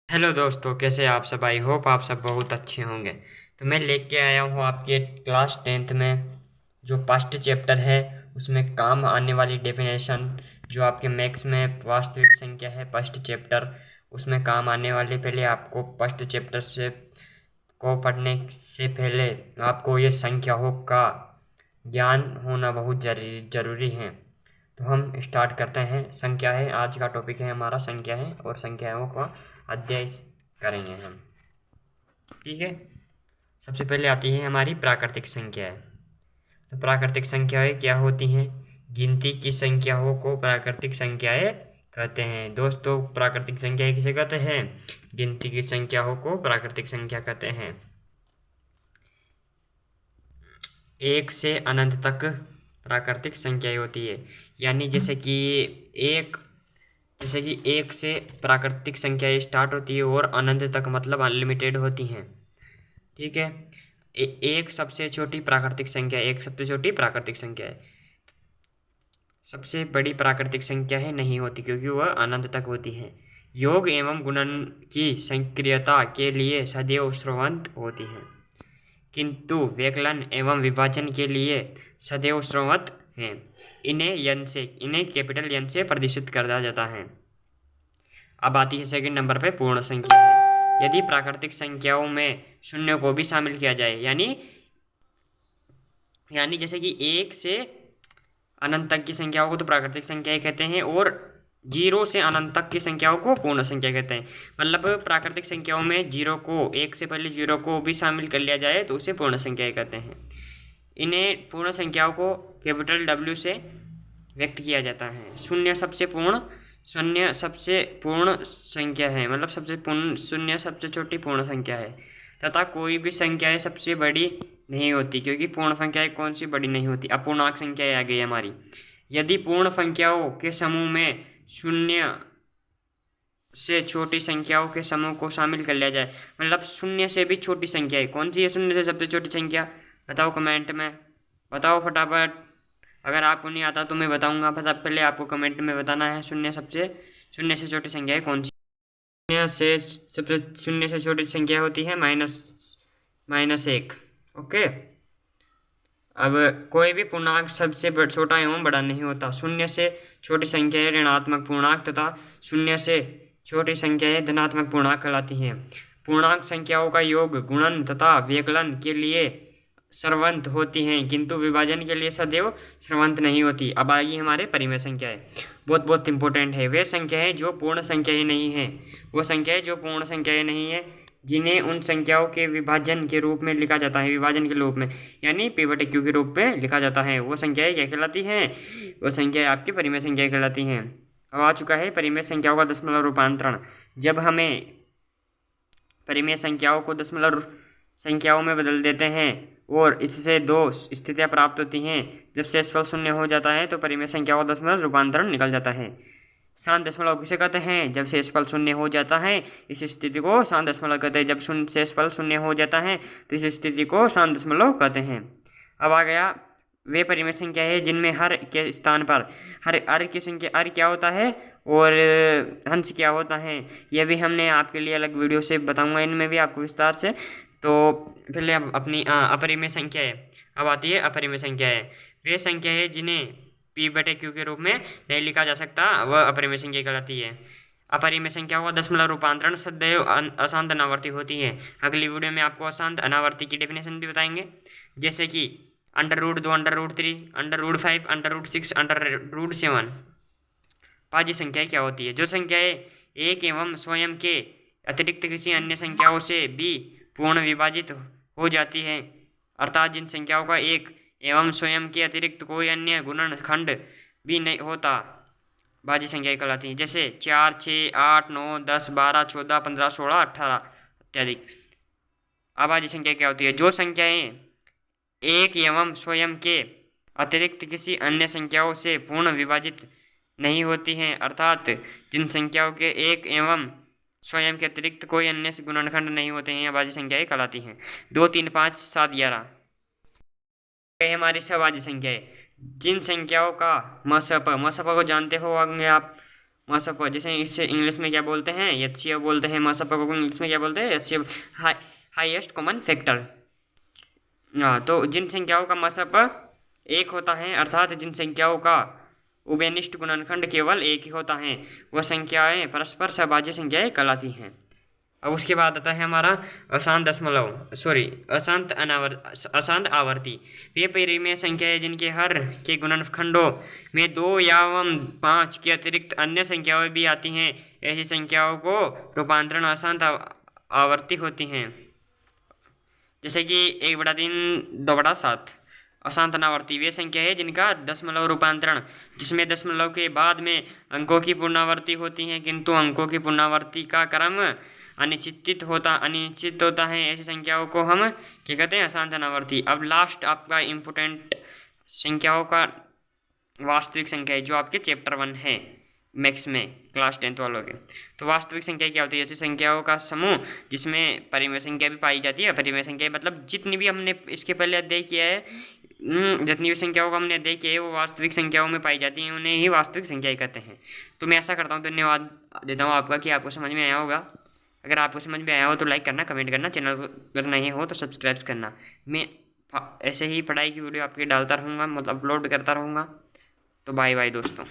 Hello दोस्तों, कैसे आप सब। आई होप आप सब बहुत अच्छे होंगे। तो मैं लेके आया हूँ आपके क्लास 10th में जो फर्स्ट चैप्टर है उसमें काम आने वाली डेफिनेशन। जो आपके मैथ्स में वास्तविक संख्या है फर्स्ट चैप्टर, उसमें काम आने वाले। पहले आपको फर्स्ट चैप्टर से को पढ़ने से पहले आपको ये संख्याओं का ज्ञान होना बहुत जरूरी है। तो हम स्टार्ट करते हैं। संख्या है आज का टॉपिक, है हमारा संख्या है, और संख्याओं का अध्याय करेंगे हम। ठीक है। सबसे पहले आती है हमारी प्राकृतिक संख्याएं। तो प्राकृतिक संख्याएं क्या होती हैं? गिनती की संख्याओं को प्राकृतिक संख्याएं कहते हैं। दोस्तों, प्राकृतिक संख्याएं किसे कहते हैं? गिनती की संख्याओं को प्राकृतिक संख्या कहते हैं। एक से अनंत तक प्राकृतिक संख्याएं होती है। यानी एक जैसे कि एक से प्राकृतिक संख्याएं स्टार्ट होती है और अनंत तक मतलब अनलिमिटेड होती हैं। ठीक है। एक सबसे छोटी प्राकृतिक संख्या, एक सबसे छोटी प्राकृतिक संख्या है। सबसे बड़ी प्राकृतिक संख्या है नहीं होती, क्योंकि वह अनंत तक होती है। योग एवं गुणन की सक्रियता के लिए सदैव स्रवंत होती है, किंतु व्यकलन एवं विभाजन के लिए सदैव स्रवंत हैं। इन्हें कैपिटल एन से प्रदर्शित किया जाता है। अब आती है सेकंड नंबर पे पूर्ण संख्या है। यदि प्राकृतिक संख्याओं में शून्य को भी शामिल किया जाए, यानी यानी जैसे कि एक से अनंत तक की संख्याओं को तो प्राकृतिक संख्याएं कहते हैं, और जीरो से अनंत तक की संख्याओं को पूर्ण संख्या कहते हैं। मतलब प्राकृतिक संख्याओं में जीरो को, एक से पहले जीरो को भी शामिल कर लिया जाए तो उसे पूर्ण संख्याएं कहते हैं। इन्हें पूर्ण संख्याओं को कैपिटल डब्ल्यू से व्यक्त किया जाता है। शून्य सबसे पूर्ण संख्या है, मतलब शून्य सबसे छोटी पूर्ण संख्या है, तथा कोई भी संख्याएं सबसे बड़ी नहीं होती, क्योंकि पूर्ण संख्याएं कौन सी बड़ी नहीं होती। अपूर्णांक संख्याएं आ गई हमारी। यदि पूर्ण संख्याओं के समूह में शून्य से छोटी संख्याओं के समूह को शामिल कर लिया जाए, मतलब शून्य से भी छोटी संख्या है, कौन सी है शून्य से सबसे छोटी संख्या? बताओ कमेंट में, बताओ फटाफट। अगर आपको नहीं आता तो मैं बताऊंगा, पहले आपको कमेंट में बताना है शून्य से छोटी संख्या है कौन सी। शून्य से छोटी संख्या होती है माइनस एक। ओके। अब कोई भी पूर्णांक सबसे छोटा एवं बड़ा नहीं होता। शून्य से छोटी संख्याएं ऋणात्मक पूर्णांक तथा शून्य से छोटी संख्याएं धनात्मक पूर्णांक कहलाती हैं। पूर्णांक संख्याओं का योग गुणन तथा व्यकलन के लिए सर्वंत होती हैं, किंतु विभाजन के लिए सदैव सर्वंत नहीं होती। अब आएगी हमारे परिमेय संख्याएं। बहुत बहुत इंपॉर्टेंट है। वे संख्याएं जो पूर्ण संख्याएं नहीं हैं, वो संख्याएं जो पूर्ण संख्याएं नहीं है, जिन्हें उन संख्याओं के विभाजन के रूप में लिखा जाता है, विभाजन के रूप में यानी p/q के रूप में लिखा जाता है, वो संख्याएं क्या कहलाती हैं? वो संख्याएं आपकी परिमेय संख्या कहलाती हैं। अब आ चुका है परिमेय संख्याओं का दशमलव रूपांतरण। जब हमें परिमेय संख्याओं को दशमलव संख्याओं में बदल देते हैं और इससे दो स्थितियां प्राप्त होती हैं। जब शेषफल शून्य हो जाता है तो परिमेय संख्याओं का दशमलव रूपांतरण निकल जाता है। शांत दशमलव किसे कहते हैं? जब शेषफल शून्य हो जाता है इस स्थिति को शांत दशमलव कहते हैं। जब शेषफल शून्य हो जाता है तो इस स्थिति को शांत दशमलव कहते हैं। अब आ गया वे परिमेय संख्या है जिनमें हर के स्थान पर हर की संख्या हर क्या होता है और हंस क्या होता है, यह भी हमने आपके लिए अलग वीडियो से बताऊंगा, इनमें भी आपको विस्तार से। तो पहले अब अपनी अपरिमेय संख्या है। अब आती है अपरिमेय संख्या है। वे संख्या है जिन्हें p/q के रूप में नहीं लिखा जा सकता, वह अपरिमेय संख्या कहलाती है। अपरिमेय संख्या का दशमलव रूपांतरण सदैव अशांत अनावर्ती होती है। अगली वीडियो में आपको अशांत अनावर्ती की डेफिनेशन भी बताएंगे, जैसे कि √2, √3, √5, √6, √7। भाज्य संख्याएं क्या होती है? जो संख्याएं एक एवं स्वयं के अतिरिक्त किसी अन्य संख्याओं से भी पूर्ण विभाजित हो जाती है, अर्थात जिन संख्याओं का एक एवं स्वयं के अतिरिक्त कोई अन्य गुणनखंड भी नहीं होता, भाज्य संख्याएं कहलाती हैं। जैसे 4, 6, 8, 9, 10, 12, 14, 15, 16, 18 इत्यादि। अभाज्य संख्या क्या होती है? जो संख्याएं एक एवं स्वयं के अतिरिक्त किसी अन्य संख्याओं से पूर्ण विभाजित नहीं होती हैं, अर्थात जिन संख्याओं के एक एवं स्वयं के अतिरिक्त कोई अन्य गुणनखंड नहीं होते हैं, अभाज्य संख्याएं कहलाती हैं। 2, 3, 5, 7, 11 हमारी सभाज्य संख्याएं। जिन संख्याओं का मसप को जानते हो होंगे आप, MOSFET, जैसे इससे इंग्लिश में क्या बोलते हैं, HCF बोलते हैं। MOSFET को इंग्लिश में क्या बोलते हैं, HCF, हाईएस्ट कॉमन फैक्टर। हाँ, तो जिन संख्याओं का MOSFET एक होता है, अर्थात जिन संख्याओं का उभयनिष्ठ गुणनखंड केवल एक ही होता है, वह संख्याएं परस्पर सभाज्य संख्याएं कहलाती हैं। अब उसके बाद आता है हमारा अशांत दशमलव, अशांत आवर्ती। वे परिमेय संख्याएं जिनके हर के गुणनखंडों में 2 या 5 के अतिरिक्त अन्य संख्याएं भी आती हैं, ऐसी संख्याओं को रूपांतरण अशांत आवर्ती होती हैं। जैसे कि 1/3, 2/7। अशांत अनावर्ती वे संख्या है जिनका दशमलव रूपांतरण, जिसमें दशमलव के बाद में अंकों की पुनरावृत्ति होती है, किंतु अंकों की पुनरावृत्ति का क्रम अनिश्चित होता है, ऐसी संख्याओं को हम क्या कहते हैं, अशांत अनावर्ती। अब लास्ट आपका इम्पोर्टेंट संख्याओं का वास्तविक संख्या है, जो आपके चैप्टर 1 है मैथ्स में, क्लास 10th वालों के। तो वास्तविक संख्या क्या होती है, जैसे संख्याओं का समूह जिसमें परिमेय संख्या भी पाई जाती है। परिमेय संख्या मतलब जितनी भी हमने इसके पहले अध्ययन किया है, जितनी भी संख्याओं को हमने अध्ययन किया है वो वास्तविक संख्याओं में पाई जाती हैं, उन्हें ही वास्तविक संख्याएं कहते हैं। तो मैं ऐसा करता हूँ, धन्यवाद देता हूँ आपका कि आपको समझ में आया होगा। अगर आपको समझ में आया हो तो लाइक करना, कमेंट करना, चैनल को अगर नहीं हो तो सब्सक्राइब करना। मैं ऐसे ही पढ़ाई की वीडियो आपकी डालता रहूँगा, मतलब अपलोड करता रहूँगा। तो बाय बाय दोस्तों।